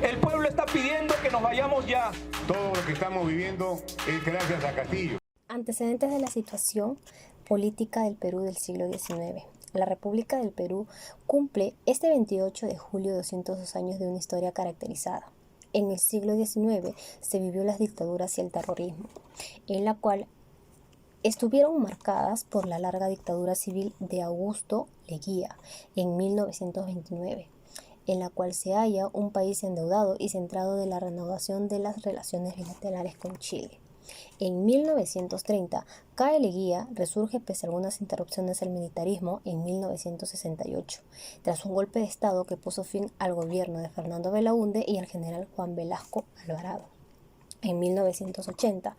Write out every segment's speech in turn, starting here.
El pueblo está pidiendo que nos vayamos ya. Todo lo que estamos viviendo es gracias a Castillo. Antecedentes de la situación política del Perú del siglo XIX. La República del Perú cumple este 28 de julio 202 años de una historia caracterizada. En el siglo XIX se vivió las dictaduras y el terrorismo, en la cual estuvieron marcadas por la larga dictadura civil de Augusto Leguía en 1929, en la cual se halla un país endeudado y centrado de la renovación de las relaciones bilaterales con Chile. En 1930 cae Leguía, resurge pese a algunas interrupciones el militarismo en 1968, tras un golpe de Estado que puso fin al gobierno de Fernando Belaúnde y al general Juan Velasco Alvarado. En 1980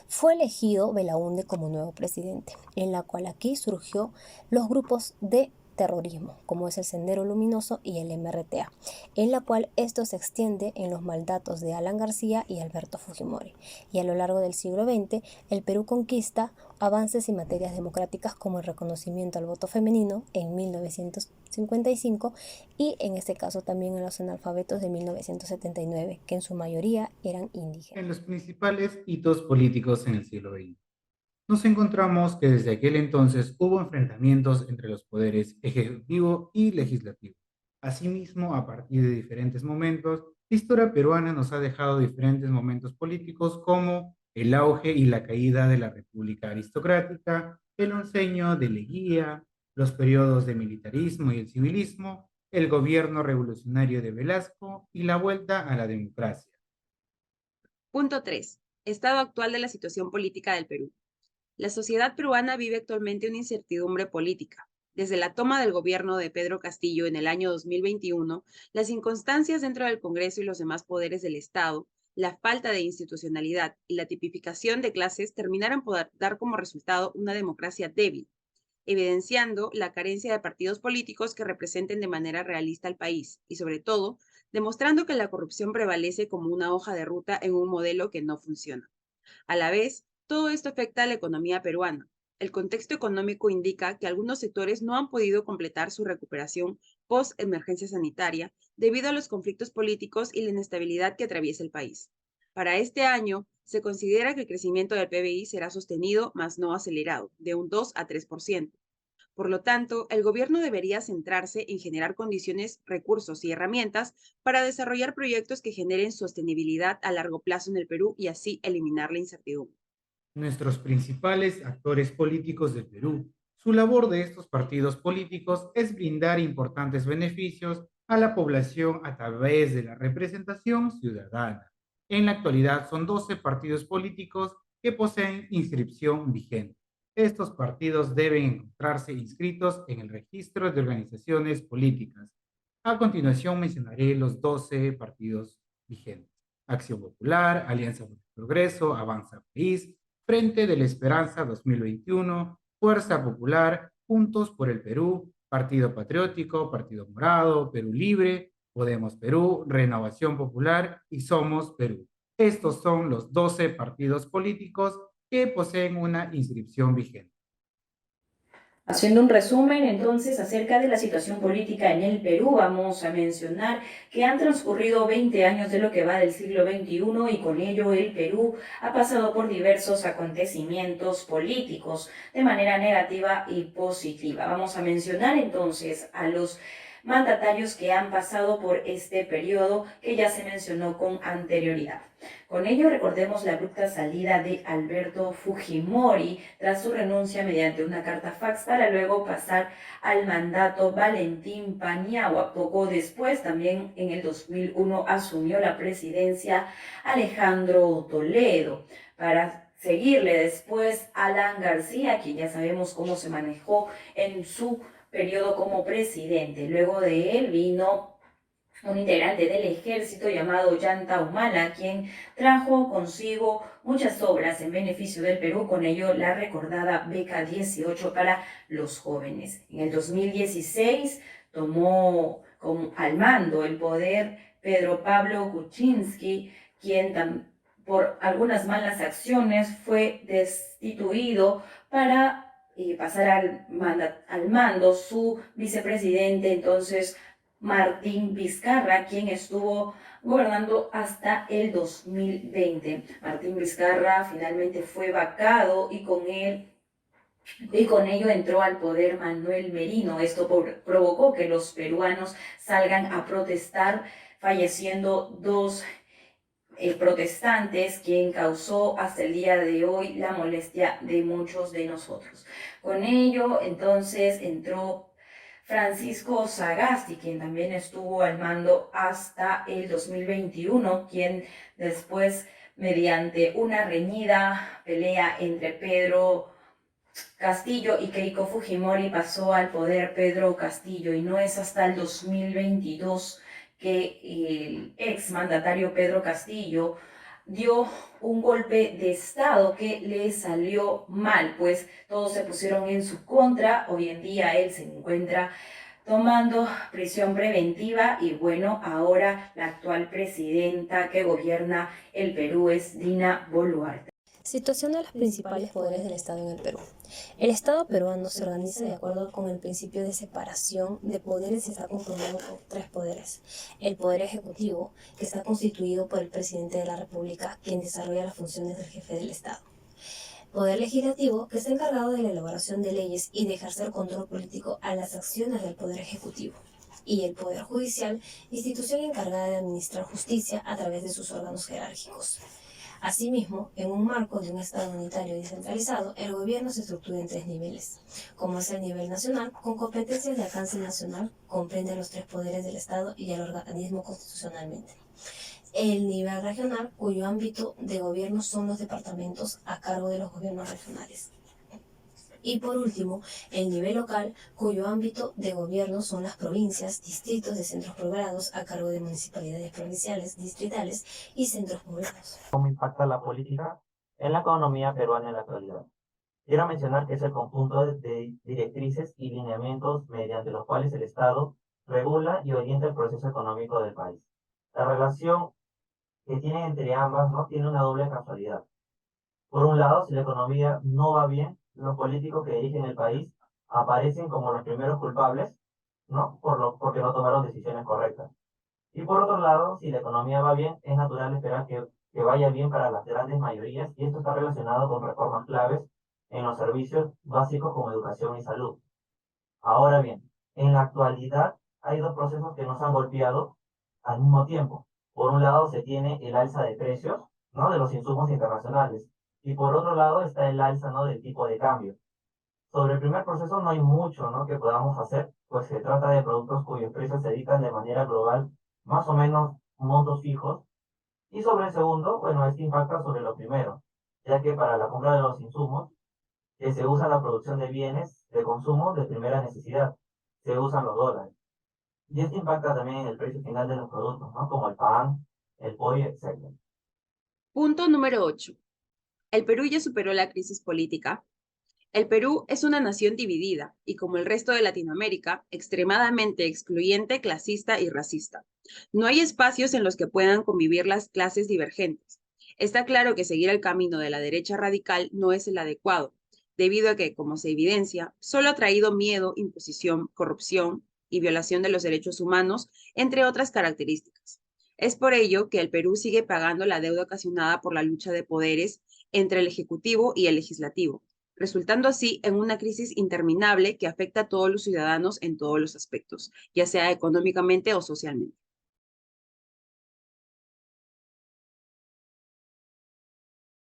fue elegido Belaúnde como nuevo presidente, en la cual aquí surgió los grupos de terrorismo, como es el Sendero Luminoso y el MRTA, en la cual esto se extiende en los mandatos de Alan García y Alberto Fujimori. Y a lo largo del siglo XX, el Perú conquista avances en materias democráticas como el reconocimiento al voto femenino en 1955 y en este caso también en los analfabetos de 1979, que en su mayoría eran indígenas. En los principales hitos políticos en el siglo XX. Nos encontramos que desde aquel entonces hubo enfrentamientos entre los poderes ejecutivo y legislativo. Asimismo, a partir de diferentes momentos, la historia peruana nos ha dejado diferentes momentos políticos como el auge y la caída de la República Aristocrática, el onceño de Leguía, los periodos de militarismo y el civilismo, el gobierno revolucionario de Velasco y la vuelta a la democracia. Punto 3. Estado actual de la situación política del Perú. La sociedad peruana vive actualmente una incertidumbre política. Desde la toma del gobierno de Pedro Castillo en el año 2021, las inconstancias dentro del Congreso y los demás poderes del Estado, la falta de institucionalidad y la tipificación de clases terminaron por dar como resultado una democracia débil, evidenciando la carencia de partidos políticos que representen de manera realista al país y, sobre todo, demostrando que la corrupción prevalece como una hoja de ruta en un modelo que no funciona. A la vez, todo esto afecta a la economía peruana. El contexto económico indica que algunos sectores no han podido completar su recuperación post-emergencia sanitaria debido a los conflictos políticos y la inestabilidad que atraviesa el país. Para este año, se considera que el crecimiento del PBI será sostenido, mas no acelerado, de un 2 a 3%. Por lo tanto, el gobierno debería centrarse en generar condiciones, recursos y herramientas para desarrollar proyectos que generen sostenibilidad a largo plazo en el Perú y así eliminar la incertidumbre. Nuestros principales actores políticos del Perú. Su labor de estos partidos políticos es brindar importantes beneficios a la población a través de la representación ciudadana. En la actualidad son 12 partidos políticos que poseen inscripción vigente. Estos partidos deben encontrarse inscritos en el registro de organizaciones políticas. A continuación mencionaré los 12 partidos vigentes. Acción Popular, Alianza por el Progreso, Avanza País, Frente de la Esperanza 2021, Fuerza Popular, Juntos por el Perú, Partido Patriótico, Partido Morado, Perú Libre, Podemos Perú, Renovación Popular y Somos Perú. Estos son los 12 partidos políticos que poseen una inscripción vigente. Haciendo un resumen entonces acerca de la situación política en el Perú, vamos a mencionar que han transcurrido 20 años de lo que va del siglo XXI y con ello el Perú ha pasado por diversos acontecimientos políticos de manera negativa y positiva. Vamos a mencionar entonces a los mandatarios que han pasado por este periodo que ya se mencionó con anterioridad. Con ello recordemos la abrupta salida de Alberto Fujimori tras su renuncia mediante una carta fax para luego pasar al mandato Valentín Paniagua. Poco después, también en el 2001, asumió la presidencia Alejandro Toledo. Para seguirle después Alan García, quien ya sabemos cómo se manejó en su periodo como presidente. Luego de él vino un integrante del ejército llamado Ollanta Humala, quien trajo consigo muchas obras en beneficio del Perú, con ello la recordada beca 18 para los jóvenes. En el 2016 tomó al mando el poder Pedro Pablo Kuczynski, quien por algunas malas acciones fue destituido para pasar al mando su vicepresidente, entonces Martín Vizcarra, quien estuvo gobernando hasta el 2020. Martín Vizcarra finalmente fue vacado y con ello entró al poder Manuel Merino. Esto provocó que los peruanos salgan a protestar, falleciendo dos protestantes, quien causó hasta el día de hoy la molestia de muchos de nosotros. Con ello, entonces, entró Francisco Sagasti, quien también estuvo al mando hasta el 2021, quien después, mediante una reñida pelea entre Pedro Castillo y Keiko Fujimori, pasó al poder Pedro Castillo, y no es hasta el 2022 que el ex mandatario Pedro Castillo dio un golpe de estado que le salió mal, pues todos se pusieron en su contra. Hoy en día él se encuentra tomando prisión preventiva y bueno, ahora la actual presidenta que gobierna el Perú es Dina Boluarte. Situación de los principales poderes del Estado en el Perú. El Estado peruano se organiza de acuerdo con el principio de separación de poderes y está conformado por tres poderes. El Poder Ejecutivo, que está constituido por el Presidente de la República, quien desarrolla las funciones del jefe del Estado. Poder Legislativo, que está encargado de la elaboración de leyes y de ejercer control político a las acciones del Poder Ejecutivo. Y el Poder Judicial, institución encargada de administrar justicia a través de sus órganos jerárquicos. Asimismo, en un marco de un Estado unitario y descentralizado, el gobierno se estructura en tres niveles. Como es el nivel nacional, con competencias de alcance nacional, comprende los tres poderes del Estado y el organismo constitucionalmente. El nivel regional, cuyo ámbito de gobierno son los departamentos a cargo de los gobiernos regionales. Y por último, el nivel local, cuyo ámbito de gobierno son las provincias, distritos de centros poblados a cargo de municipalidades provinciales, distritales y centros poblados. ¿Cómo impacta la política en la economía peruana en la actualidad? Quiero mencionar que es el conjunto de directrices y lineamientos mediante los cuales el Estado regula y orienta el proceso económico del país. La relación que tienen entre ambas, ¿no?, tiene una doble casualidad. Por un lado, si la economía no va bien, los políticos que dirigen el país aparecen como los primeros culpables, ¿no?, porque no tomaron decisiones correctas. Y por otro lado, si la economía va bien, es natural esperar que vaya bien para las grandes mayorías, y esto está relacionado con reformas claves en los servicios básicos como educación y salud. Ahora bien, en la actualidad hay dos procesos que nos han golpeado al mismo tiempo. Por un lado se tiene el alza de precios, ¿no?, de los insumos internacionales, y por otro lado está el alza, ¿no?, del tipo de cambio. Sobre el primer proceso no hay mucho, ¿no?, que podamos hacer, pues se trata de productos cuyos precios se dictan de manera global, más o menos montos fijos. Y sobre el segundo, bueno, este impacta sobre lo primero, ya que para la compra de los insumos, que se usa en la producción de bienes de consumo de primera necesidad, se usan los dólares. Y esto impacta también en el precio final de los productos, ¿no?, como el pan, el pollo, etc. Punto número 8. El Perú ya superó la crisis política. El Perú es una nación dividida y, como el resto de Latinoamérica, extremadamente excluyente, clasista y racista. No hay espacios en los que puedan convivir las clases divergentes. Está claro que seguir el camino de la derecha radical no es el adecuado, debido a que, como se evidencia, solo ha traído miedo, imposición, corrupción y violación de los derechos humanos, entre otras características. Es por ello que el Perú sigue pagando la deuda ocasionada por la lucha de poderes entre el Ejecutivo y el Legislativo, resultando así en una crisis interminable que afecta a todos los ciudadanos en todos los aspectos, ya sea económicamente o socialmente.